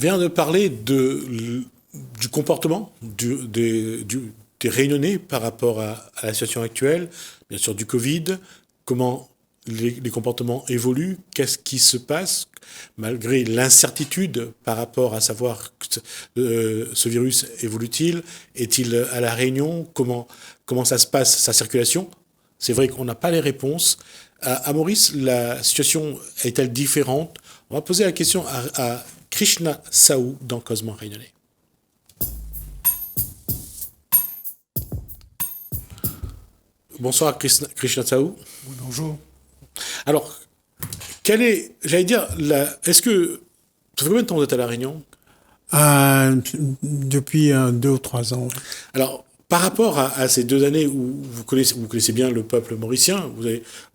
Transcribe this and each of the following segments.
vient de parler du comportement des Réunionnais par rapport à la situation actuelle, bien sûr du Covid, comment les comportements évoluent, qu'est-ce qui se passe malgré l'incertitude par rapport à savoir ce virus évolue-t-il, est-il à La Réunion, comment ça se passe, sa circulation. C'est vrai qu'on n'a pas les réponses. À Maurice, la situation est-elle différente? On va poser la question à Krishna Saou dans Causement Réunionnais. Bonsoir Krishna Saou. Bonjour. Alors, est-ce que, ça fait combien de temps vous êtes à La Réunion? Depuis 2 ou 3 ans. Alors, par rapport à ces 2 années où vous connaissez bien le peuple mauricien,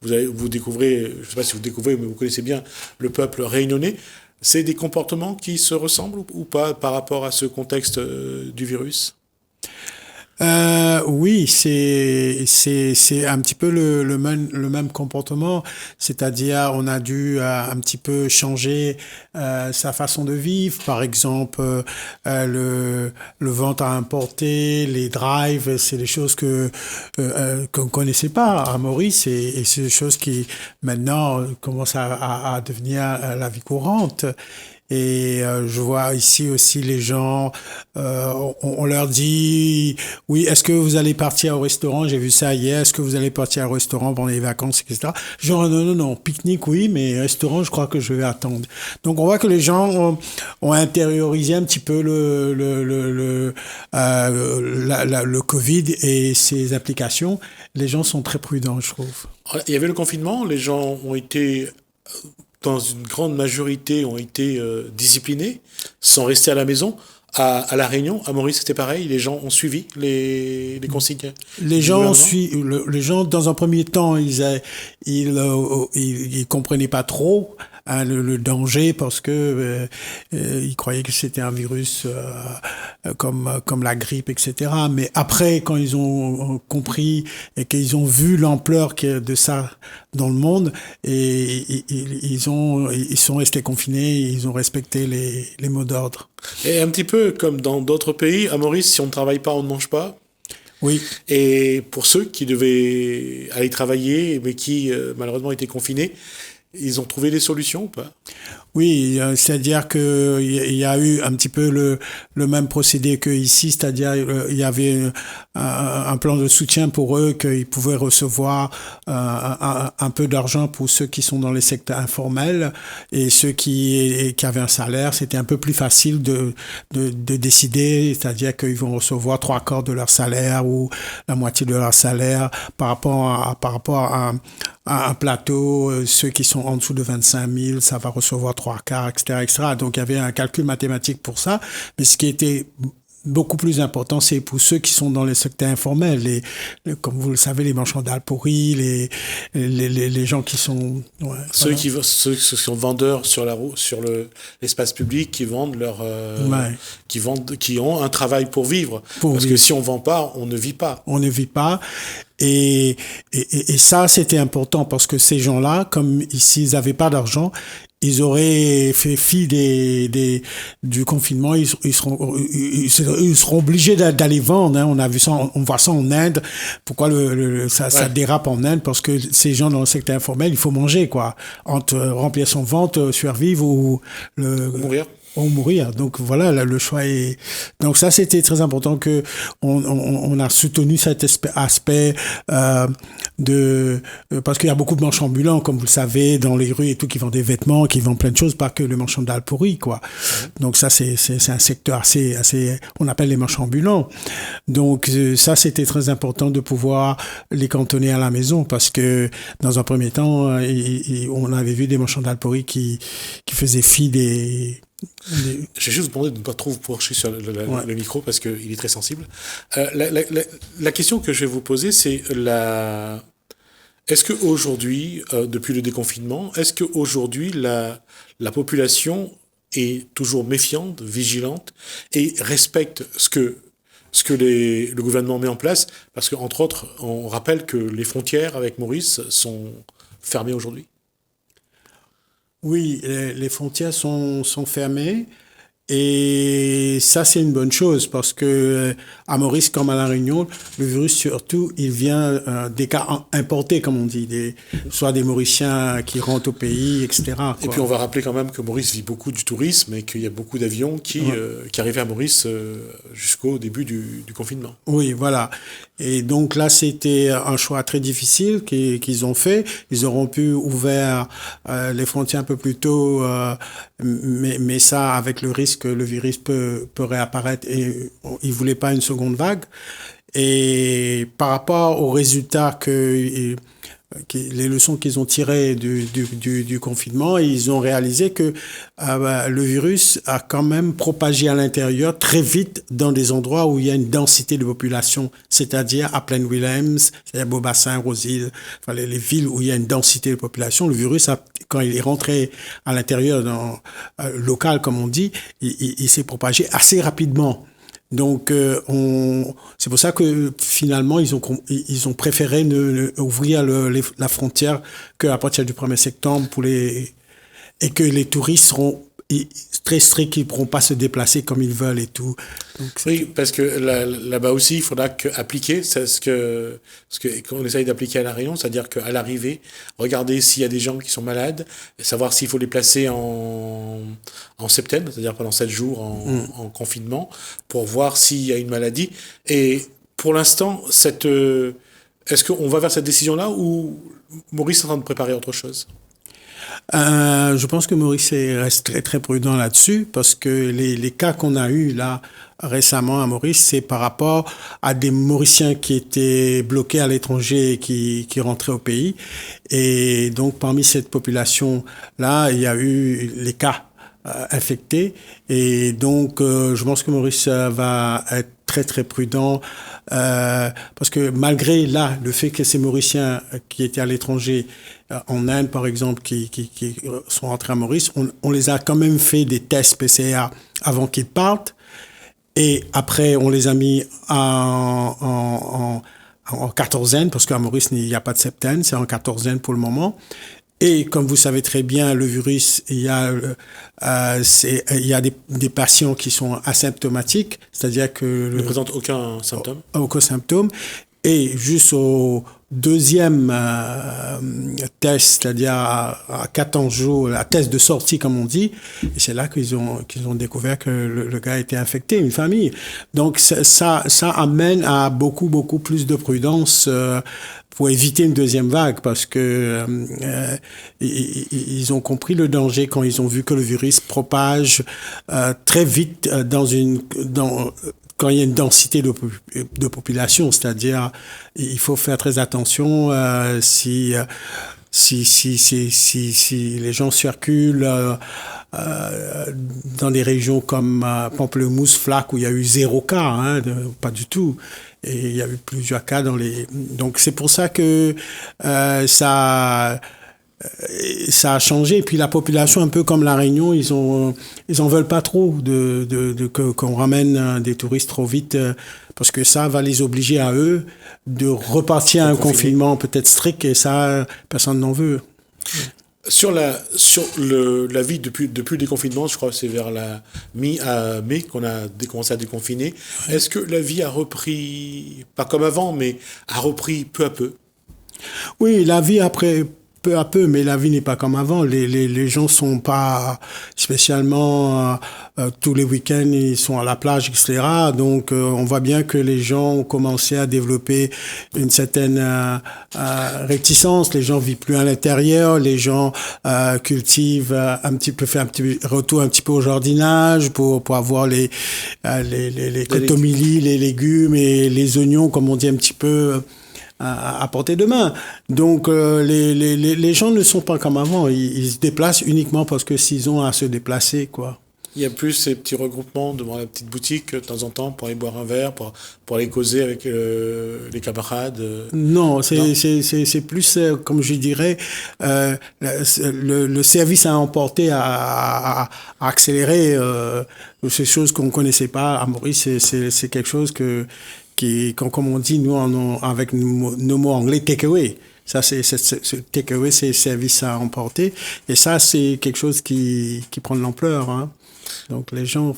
vous découvrez, je ne sais pas si vous découvrez, mais vous connaissez bien le peuple réunionnais, c'est des comportements qui se ressemblent ou pas par rapport à ce contexte du virus? Oui, c'est un petit peu le même comportement, c'est-à-dire on a dû un petit peu changer sa façon de vivre. Par exemple, le vente à importer, les drives, c'est des choses qu'on connaissait pas à Maurice, et c'est des choses qui maintenant commencent à devenir la vie courante. Et je vois ici aussi les gens, on leur dit, oui, est-ce que vous allez partir au restaurant? J'ai vu ça hier, est-ce que vous allez partir au restaurant pendant les vacances, etc. Genre, non, non, non, pique-nique, oui, mais restaurant, je crois que je vais attendre. Donc, on voit que les gens ont intériorisé un petit peu le Covid et ses applications. Les gens sont très prudents, je trouve. Il y avait le confinement, les gens ont été dans une grande majorité, ont été disciplinés, sont restés à la maison. À La Réunion, à Maurice, c'était pareil. Les gens ont suivi les consignes Les du gens gouvernement. les gens, dans un premier temps, ils comprenaient pas trop le danger, parce que ils croyaient que c'était un virus comme la grippe, etc. Mais après, quand ils ont compris et qu'ils ont vu l'ampleur de ça dans le monde, et ils sont restés confinés, ils ont respecté les mots d'ordre. Et un petit peu comme dans d'autres pays, à Maurice, si on ne travaille pas, on ne mange pas. Oui. Et pour ceux qui devaient aller travailler, mais qui malheureusement étaient confinés, ils ont trouvé des solutions ou pas? Oui, c'est-à-dire que il y a eu un petit peu le même procédé que ici, c'est-à-dire il y avait un plan de soutien pour eux, qu'ils pouvaient recevoir un peu d'argent pour ceux qui sont dans les secteurs informels, et ceux qui avaient un salaire, c'était un peu plus facile de décider, c'est-à-dire qu'ils vont recevoir 3/4 de leur salaire ou la moitié de leur salaire par rapport à un plateau. Ceux qui sont en dessous de 25 000, ça va recevoir 3/4, etc., etc. Donc, il y avait un calcul mathématique pour ça. Mais ce qui était beaucoup plus important, c'est pour ceux qui sont dans les secteurs informels, comme vous le savez, les marchands d'Alpori, les gens qui sont... Ouais, Ceux voilà. ceux qui sont vendeurs sur la route, sur l'espace public, qui vendent Ouais, qui ont un travail pour vivre. pour Parce que vivre. si on vend pas, on ne vit pas. On ne vit pas. Et ça, c'était important, parce que ces gens-là, comme ici, ils n'avaient pas d'argent, ils auraient fait fi du confinement, ils seront obligés d'aller vendre, hein. On a vu ça, on voit ça en Inde. Pourquoi ça Ouais. dérape en Inde? Parce que ces gens dans le secteur informel, il faut manger, quoi. Entre remplir son ventre, survivre, Ou mourir. ou mourir. Donc voilà, là, le choix est. Donc ça, c'était très important que on a soutenu cet aspect parce qu'il y a beaucoup de marchands ambulants, comme vous le savez, dans les rues et tout, qui vendent des vêtements, qui vendent plein de choses, pas que le marchand d'Alpori, quoi. Donc ça, c'est un secteur assez, on appelle les marchands ambulants. Donc ça, c'était très important de pouvoir les cantonner à la maison, parce que dans un premier temps, on avait vu des marchands d'Alpori qui faisaient fi Je vais juste vous demander de ne pas trop vous pencher sur Ouais. le micro parce qu'il est très sensible. La question que je vais vous poser, c'est est-ce qu'aujourd'hui, depuis le déconfinement, est-ce qu'aujourd'hui, la population est toujours méfiante, vigilante et respecte ce que le gouvernement met en place? Parce qu'entre autres, on rappelle que les frontières avec Maurice sont fermées aujourd'hui. Oui, les frontières sont fermées, Et ça, c'est une bonne chose parce que à Maurice comme à La Réunion, le virus surtout, il vient des cas importés, comme on dit, soit des Mauriciens qui rentrent au pays, etc. Et puis on va rappeler quand même que Maurice vit beaucoup du tourisme et qu'il y a beaucoup d'avions qui arrivaient à Maurice jusqu'au début du confinement. Oui, voilà. Et donc là, c'était un choix très difficile qu'ils ont fait. Ils auront pu ouvrir les frontières un peu plus tôt, mais ça, avec le risque que le virus peut réapparaître, et ils voulaient pas une seconde vague. Et par rapport aux résultats les leçons qu'ils ont tirées du confinement, ils ont réalisé que le virus a quand même propagé à l'intérieur très vite dans des endroits où il y a une densité de population, c'est-à-dire à Plaine-Williams, c'est-à-dire Beaubassin, Roseville, enfin les villes où il y a une densité de population. Le virus, quand il est rentré à l'intérieur local, comme on dit, il s'est propagé assez rapidement. Donc, c'est pour ça que finalement, ils ont préféré ouvrir la frontière qu'à partir du 1er septembre et que les touristes seront très stricts, ils ne pourront pas se déplacer comme ils veulent et tout. Donc, oui, parce que là-bas aussi, il faudra appliquer qu'on essaye d'appliquer à La Réunion, c'est-à-dire qu'à l'arrivée, regarder s'il y a des gens qui sont malades, savoir s'il faut les placer en septaine, c'est-à-dire pendant 7 jours en confinement, pour voir s'il y a une maladie. Et pour l'instant, est-ce qu'on va vers cette décision-là ou Maurice est en train de préparer autre chose? Je pense que Maurice reste très très prudent là-dessus parce que les cas qu'on a eus là récemment à Maurice, c'est par rapport à des Mauriciens qui étaient bloqués à l'étranger et qui rentraient au pays. Et donc parmi cette population-là, il y a eu les cas infectés. Et donc je pense que Maurice va être très très prudent parce que malgré là le fait que ces Mauriciens qui étaient à l'étranger en Inde par exemple qui sont rentrés à Maurice, on les a quand même fait des tests PCR avant qu'ils partent et après on les a mis en quatorzaine parce qu'à Maurice il n'y a pas de septaine, c'est en quatorzaine pour le moment. Et comme vous savez très bien, le virus, il y a des patients qui sont asymptomatiques, c'est-à-dire que ne présentent aucun symptôme. Aucun symptôme. Et juste au deuxième test, c'est-à-dire à 14 jours, la test de sortie, comme on dit, et c'est là qu'ils ont découvert que le gars était infecté, une famille. Donc ça amène à beaucoup plus de prudence pour éviter une deuxième vague, parce que ils ont compris le danger quand ils ont vu que le virus propage très vite quand il y a une densité de population, c'est-à-dire il faut faire très attention si les gens circulent dans des régions comme Pamplemousse, Flac, où il y a eu 0 cas, pas du tout. Et il y a eu plusieurs cas donc c'est pour ça que ça a changé. Et puis la population, un peu comme La Réunion, ils en veulent pas trop qu'on ramène des touristes trop vite, parce que ça va les obliger à eux de repartir à un confinement peut-être strict, et ça, personne n'en veut. Sur la vie depuis le déconfinement, je crois que c'est vers la mi-mai qu'on a commencé à déconfiner. Ouais. Est-ce que la vie a repris, pas comme avant, mais a repris peu à peu? Oui, la vie après peu à peu, mais la vie n'est pas comme avant. Les gens sont pas spécialement tous les week-ends, ils sont à la plage, etc. Donc on voit bien que les gens ont commencé à développer une certaine réticence. Les gens vivent plus à l'intérieur, les gens cultivent fait un petit retour un petit peu au jardinage pour avoir les cotomilis, les légumes et les oignons, comme on dit un petit peu à portée de main. Donc les gens ne sont pas comme avant, ils se déplacent uniquement parce que s'ils ont à se déplacer, quoi. Il y a plus ces petits regroupements devant la petite boutique de temps en temps pour aller boire un verre, pour aller causer avec les camarades. Non, c'est plus, comme je dirais, le service à emporter à accélérer ces choses qu'on connaissait pas à Maurice. C'est quelque chose comme on dit, nous, avec nos mots anglais, takeaway. Ça, ce takeaway, c'est service à emporter. Et ça, c'est quelque chose qui prend de l'ampleur, hein. Donc les gens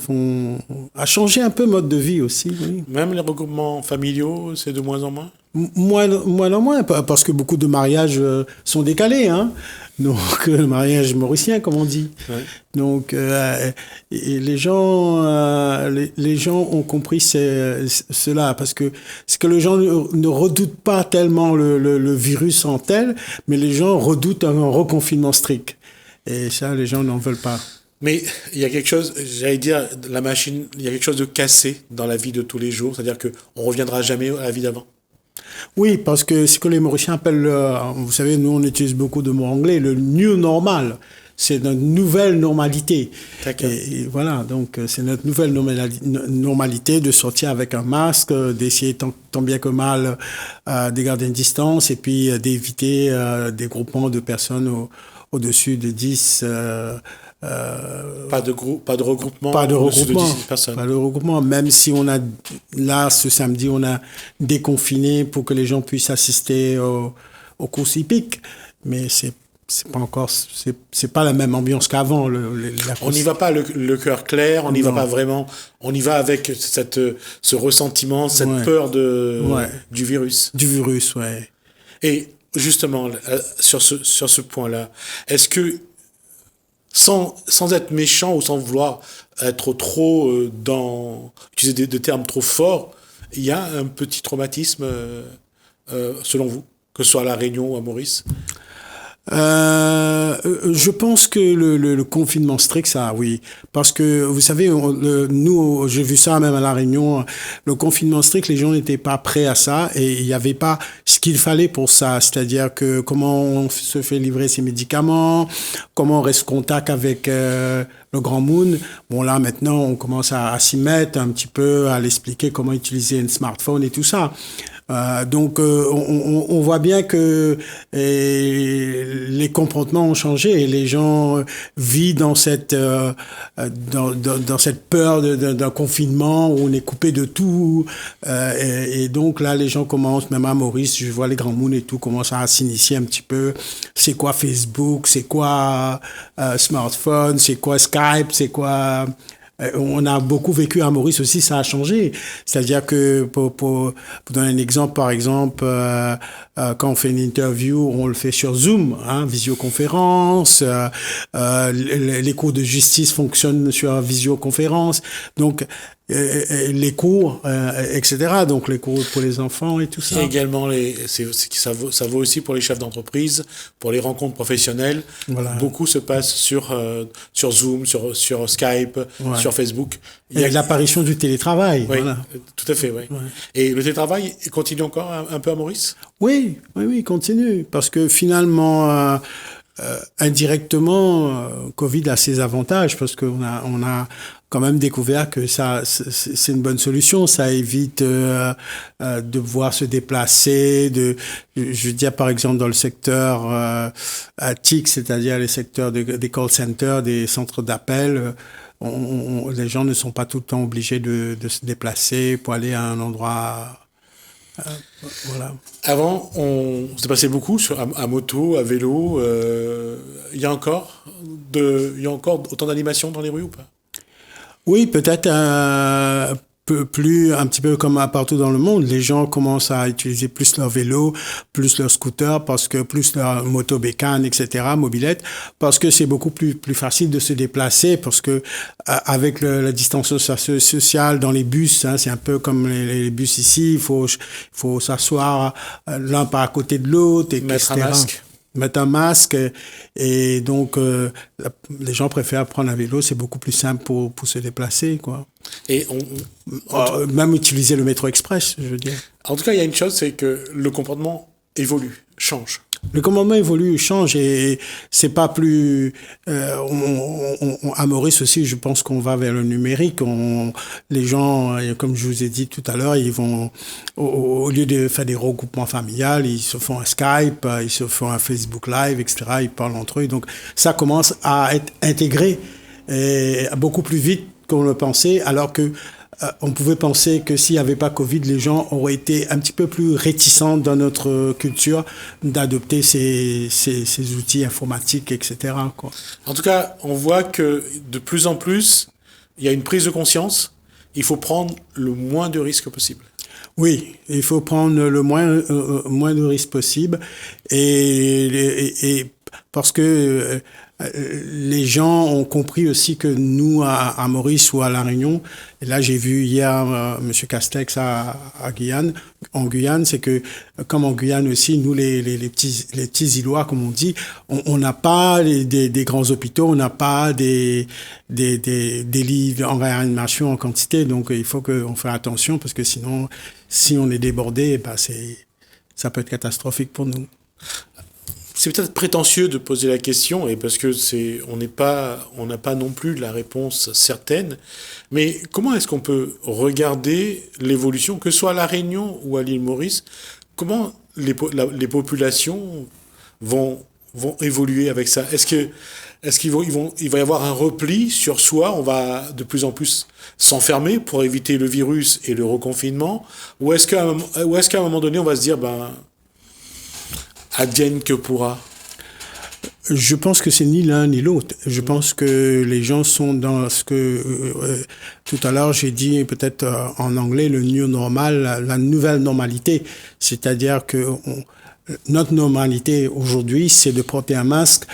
a changé un peu mode de vie aussi, oui. Même les regroupements familiaux, c'est de moins en moins? Moins en moins, parce que beaucoup de mariages sont décalés, hein. Donc, le mariage mauricien, comme on dit. Ouais. Donc, et les gens ont compris cela, parce que c'est que les gens ne redoutent pas tellement le virus en tel, mais les gens redoutent un reconfinement strict. Et ça, les gens n'en veulent pas. Mais il y a quelque chose, j'allais dire, la machine, il y a quelque chose de cassé dans la vie de tous les jours, c'est-à-dire qu'on reviendra jamais à la vie d'avant. Oui, parce que ce que les Mauriciens appellent, vous savez, nous on utilise beaucoup de mots anglais, le new normal. C'est notre nouvelle normalité. D'accord. Et voilà, donc c'est notre nouvelle normalité de sortir avec un masque, d'essayer tant bien que mal de garder une distance et puis d'éviter des groupements de personnes au-dessus de 10. Pas de regroupement. Pas de regroupement. De 10 personnes. Pas de regroupement. Même si là, ce samedi, on a déconfiné pour que les gens puissent assister aux courses hippiques. Mais c'est pas encore, c'est pas la même ambiance qu'avant. On n'y va pas le cœur clair, on n'y va pas vraiment, on y va avec ce ressentiment, cette peur du virus. Du virus, ouais. Et justement, sur ce point-là, est-ce que, sans être méchant ou sans vouloir être trop utiliser des termes trop forts, il y a un petit traumatisme, selon vous, que ce soit à La Réunion ou à Maurice? Je pense que le confinement strict, ça, oui. Parce que, vous savez, nous, j'ai vu ça même à La Réunion, le confinement strict, les gens n'étaient pas prêts à ça et il n'y avait pas ce qu'il fallait pour ça. C'est-à-dire que comment on se fait livrer ses médicaments, comment on reste en contact avec le Grand Moon. Bon, là, maintenant, on commence à s'y mettre un petit peu, à l'expliquer comment utiliser un smartphone et tout ça. Donc, on voit bien que les comportements ont changé et les gens vivent dans cette peur d'un confinement où on est coupé de tout. Et donc là, les gens commencent, même à Maurice, je vois les Grands Moons et tout, commencent à s'initier un petit peu. C'est quoi Facebook? C'est quoi smartphone? C'est quoi Skype? C'est quoi... On a beaucoup vécu à Maurice aussi, ça a changé. C'est-à-dire que, pour donner un exemple, par exemple, quand on fait une interview, on le fait sur Zoom, hein, visioconférence. Les cours de justice fonctionnent sur visioconférence. Donc, les cours, etc. Donc, les cours pour les enfants et tout ça. Et également, ça vaut aussi pour les chefs d'entreprise, pour les rencontres professionnelles. Voilà. Beaucoup se passe sur Zoom, sur Skype, ouais. Sur Facebook. Il y a l'apparition du télétravail. Oui, voilà. Tout à fait, oui. Ouais. Et le télétravail continue encore un peu à Maurice? Oui, il continue. Parce que finalement... indirectement, Covid a ses avantages parce qu'on a quand même découvert que ça, c'est une bonne solution. Ça évite de devoir se déplacer. Je veux dire, par exemple, dans le secteur TIC, c'est-à-dire les secteurs des call centers, des centres d'appel, les gens ne sont pas tout le temps obligés de se déplacer pour aller à un endroit... voilà. Avant, on s'est passé beaucoup à moto, à vélo. Il y a encore autant d'animations dans les rues ou pas? Oui, peut-être un petit peu comme partout dans le monde. Les gens commencent à utiliser plus leur vélo, plus leur scooter, plus leur moto bécane, etc., mobilette, parce que c'est beaucoup plus facile de se déplacer, parce que avec la distance sociale dans les bus, hein, c'est un peu comme les bus ici, il faut s'asseoir l'un par à côté de l'autre, etc. Mettre un masque et donc les gens préfèrent prendre un vélo, c'est beaucoup plus simple pour se déplacer, quoi. Et même utiliser le métro express, je veux dire. En tout cas, il y a une chose, c'est que le comportement évolue, change. Le comportement évolue, change et c'est pas plus... à Maurice aussi, je pense qu'on va vers le numérique. Les gens, comme je vous ai dit tout à l'heure, ils vont, au lieu de faire des regroupements familiales, ils se font un Skype, ils se font un Facebook Live, etc. Ils parlent entre eux. Donc ça commence à être intégré beaucoup plus vite qu'on le pensait, alors que on pouvait penser que s'il n'y avait pas Covid, les gens auraient été un petit peu plus réticents dans notre culture d'adopter ces outils informatiques, etc., quoi. En tout cas, on voit que de plus en plus, il y a une prise de conscience, il faut prendre le moins de risques possible. Oui, il faut prendre le moins de risques possible et parce que les gens ont compris aussi que nous, à Maurice ou à La Réunion, et là j'ai vu hier Monsieur Castex à Guyane, en Guyane, c'est que comme en Guyane aussi, nous les petits îlots, comme on dit, on n'a pas des grands hôpitaux, on n'a pas des lits en réanimation en quantité, donc il faut qu'on fasse attention parce que sinon, si on est débordé, ça peut être catastrophique pour nous. C'est peut-être prétentieux de poser la question, et parce que on n'a pas non plus la réponse certaine. Mais comment est-ce qu'on peut regarder l'évolution, que ce soit à La Réunion ou à l'île Maurice, comment les populations vont évoluer avec ça? Est-ce qu'il va y avoir un repli sur soi? On va de plus en plus s'enfermer pour éviter le virus et le reconfinement? Ou est-ce qu'à un moment donné, on va se dire, advienne que pourra? Je pense que c'est ni l'un ni l'autre. Je pense que les gens sont dans ce que tout à l'heure j'ai dit peut-être en anglais le new normal, la nouvelle normalité. C'est-à-dire que notre normalité aujourd'hui, c'est de porter un masque,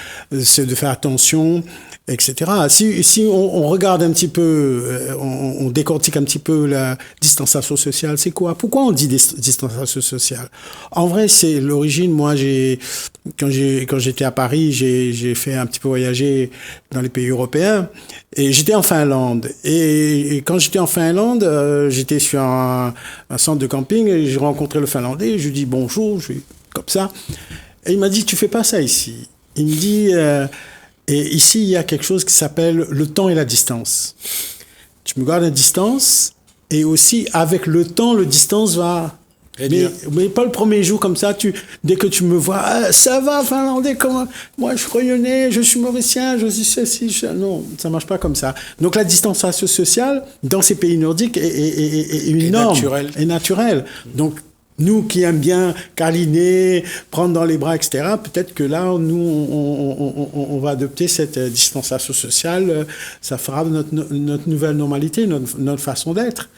c'est de faire attention, etc. Si on regarde un petit peu, on décortique un petit peu la distanciation sociale, c'est quoi? Pourquoi on dit distanciation sociale? En vrai, c'est l'origine. Moi, quand j'étais à Paris, j'ai fait un petit peu voyager dans les pays européens et j'étais en Finlande. Et quand j'étais en Finlande, j'étais sur un centre de camping et j'ai rencontré le Finlandais. Je lui dis bonjour, comme ça. Et il m'a dit, tu fais pas ça ici. Il me dit, et ici, il y a quelque chose qui s'appelle le temps et la distance. Tu me gardes à distance, et aussi, avec le temps, la distance va... Mais pas le premier jour comme ça, dès que tu me vois, ça va, Finlandais, comment... Moi, je suis rayonnais, je suis mauricien, je suis ceci, non, ça marche pas comme ça. Donc, la distanciation sociale, dans ces pays nordiques, est une norme. Est naturelle. Donc, nous qui aimons bien câliner, prendre dans les bras, etc., peut-être que là, nous, on va adopter cette distanciation sociale. Ça fera notre nouvelle normalité, notre façon d'être.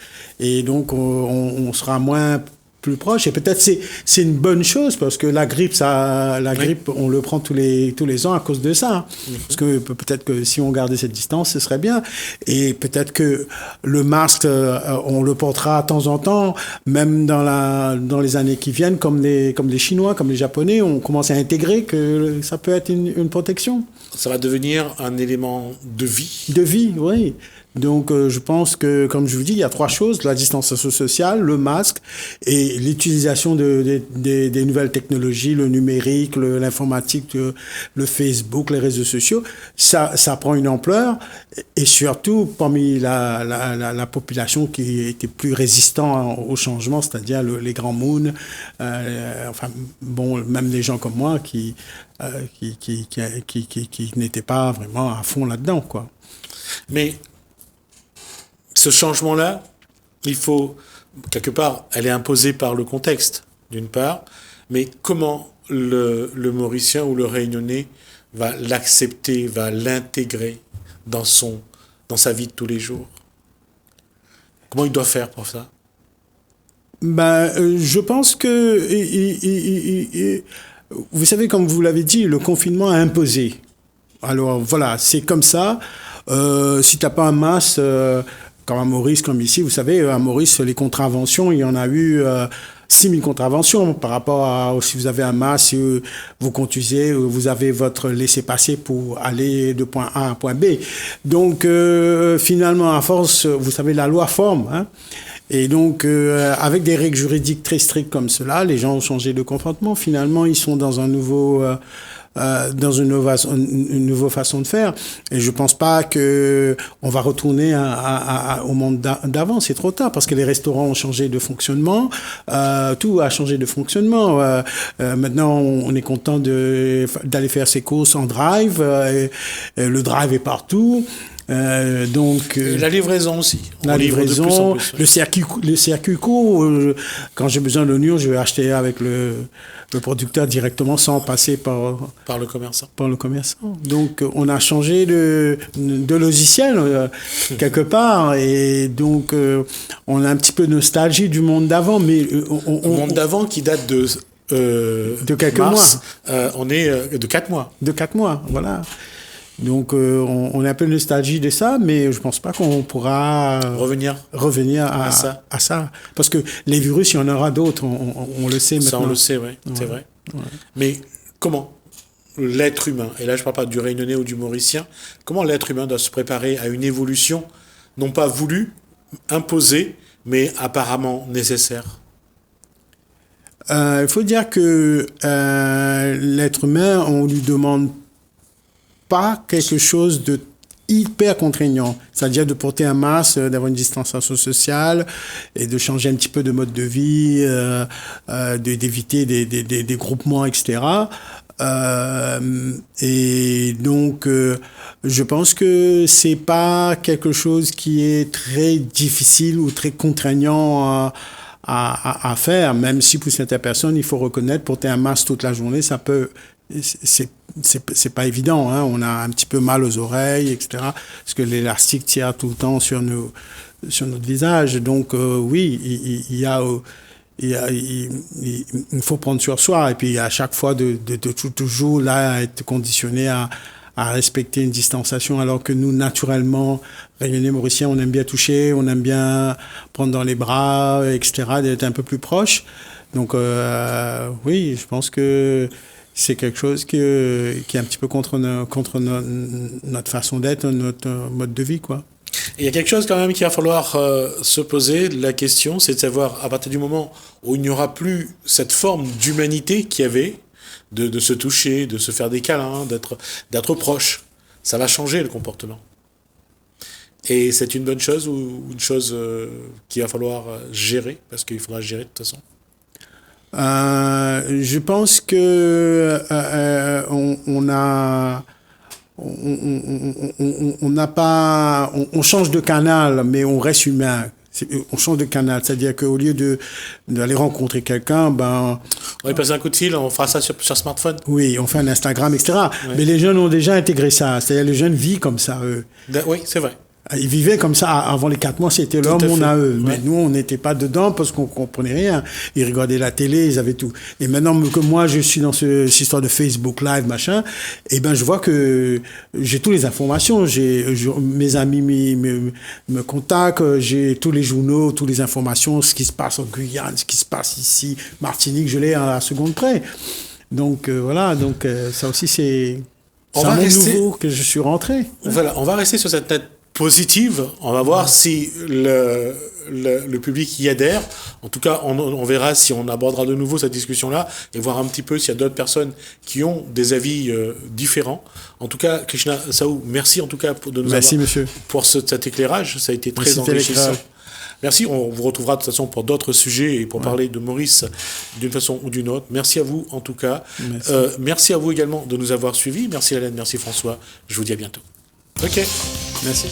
Et donc, on sera moins plus proche. Et peut-être c'est une bonne chose parce que la grippe, on le prend tous les ans à cause de ça. Parce que peut-être que si on gardait cette distance, ce serait bien. Et peut-être que le masque, on le portera de temps en temps, même dans les années qui viennent, comme les Chinois, comme les Japonais, on commence à intégrer que ça peut être une protection. Ça va devenir un élément de vie. De vie, oui. Donc, je pense que, comme je vous dis, il y a trois choses: la distanciation sociale, le masque et l'utilisation des nouvelles technologies, le numérique, l'informatique, le Facebook, les réseaux sociaux. Ça prend une ampleur, et surtout parmi la population qui était plus résistant au changement, c'est-à-dire les grands moons, même des gens comme moi qui n'étaient pas vraiment à fond là-dedans, quoi. Mais ce changement-là, il faut, quelque part, elle est imposée par le contexte, d'une part, mais comment le Mauricien ou le Réunionnais va l'accepter, va l'intégrer dans sa vie de tous les jours? Comment il doit faire pour ça? Je pense que, vous savez, comme vous l'avez dit, le confinement a imposé. Alors voilà, c'est comme ça. Si t'as pas un masque, comme à Maurice, comme ici, vous savez, à Maurice, les contraventions, il y en a eu 6000 contraventions par rapport à si vous avez un masque, si vous conduisez, vous avez votre laissez-passer pour aller de point A à point B. Donc, finalement, à force, vous savez, la loi forme, hein. Et donc, avec des règles juridiques très strictes comme cela, les gens ont changé de comportement. Finalement, ils sont dans une nouvelle façon de faire. Et je pense pas que on va retourner au monde d'avant. C'est trop tard parce que les restaurants ont changé de fonctionnement. Tout a changé de fonctionnement. Maintenant, on est content d'aller faire ses courses en drive. Le drive est partout. Et la livraison aussi. La livraison, de plus en plus, ouais. le circuit court. Quand j'ai besoin d'oignons, je vais acheter avec le producteur directement sans passer par le commerçant. Par le commerçant. Donc, on a changé de logiciel quelque part, et donc on a un petit peu de nostalgie du monde d'avant, mais le monde d'avant qui date de quelques mars, on est de 4 mois. De 4 mois, voilà. Donc, on a un peu de nostalgie de ça, mais je pense pas qu'on pourra revenir à ça. Parce que les virus, il y en aura d'autres, on le sait maintenant. Ça, on le sait, oui, ouais. C'est vrai. Ouais. Mais comment l'être humain, et là je parle pas du Réunionnais ou du Mauricien, comment l'être humain doit se préparer à une évolution, non pas voulue, imposée, mais apparemment nécessaire? Il faut dire que l'être humain, on lui demande pas quelque chose de hyper contraignant, c'est-à-dire de porter un masque, d'avoir une distanciation sociale et de changer un petit peu de mode de vie, d'éviter des groupements, etc. Et donc, je pense que c'est pas quelque chose qui est très difficile ou très contraignant à faire, même si pour certaines personnes, il faut reconnaître, porter un masque toute la journée, ça peut... C'est pas évident, hein. On a un petit peu mal aux oreilles, etc. Parce que l'élastique tire tout le temps sur notre visage. Donc oui, il faut prendre sur soi. Et puis à chaque fois de toujours là être conditionné à respecter une distanciation, alors que nous, naturellement, Réunionnais, Mauriciens, on aime bien toucher, on aime bien prendre dans les bras, etc., d'être un peu plus proche. Donc oui, je pense que c'est quelque chose qui est un petit peu contre notre façon d'être, notre mode de vie, quoi. Et il y a quelque chose quand même qu'il va falloir se poser, la question, c'est de savoir, à partir du moment où il n'y aura plus cette forme d'humanité qu'il y avait, de se toucher, de se faire des câlins, d'être proche, ça va changer le comportement. Et c'est une bonne chose ou une chose qu'il va falloir gérer, parce qu'il faudra gérer de toute façon? Je pense que on change de canal, mais on reste humain. On change de canal, c'est-à-dire qu'au lieu d'aller rencontrer quelqu'un, on va passer un coup de fil, on fera ça sur smartphone. Oui, on fait un Instagram, etc. Ouais. Mais les jeunes ont déjà intégré ça, c'est-à-dire les jeunes vivent comme ça, eux. Oui, c'est vrai. Ils vivaient comme ça avant les 4 mois, c'était leur monde à eux. Ouais. Mais nous, on n'était pas dedans parce qu'on comprenait rien. Ils regardaient la télé, ils avaient tout. Et maintenant que moi, je suis dans cette histoire de Facebook Live, machin, je vois que j'ai toutes les informations. Mes amis me contactent, j'ai tous les journaux, toutes les informations, ce qui se passe en Guyane, ce qui se passe ici, Martinique, je l'ai à la seconde près. Donc voilà, ça aussi c'est un monde nouveau que je suis rentré. Voilà, on va rester sur cette tête positive. On va voir si le public y adhère. En tout cas, on verra si on abordera de nouveau cette discussion-là et voir un petit peu s'il y a d'autres personnes qui ont des avis différents. En tout cas, Krishna Saou, merci en tout cas de nous avoir monsieur. Pour cet éclairage. Ça a été très enrichissant. Merci, on vous retrouvera de toute façon pour d'autres sujets et pour parler de Maurice d'une façon ou d'une autre. Merci à vous en tout cas. Merci à vous également de nous avoir suivis. Merci Hélène, merci François. Je vous dis à bientôt. Ok, merci.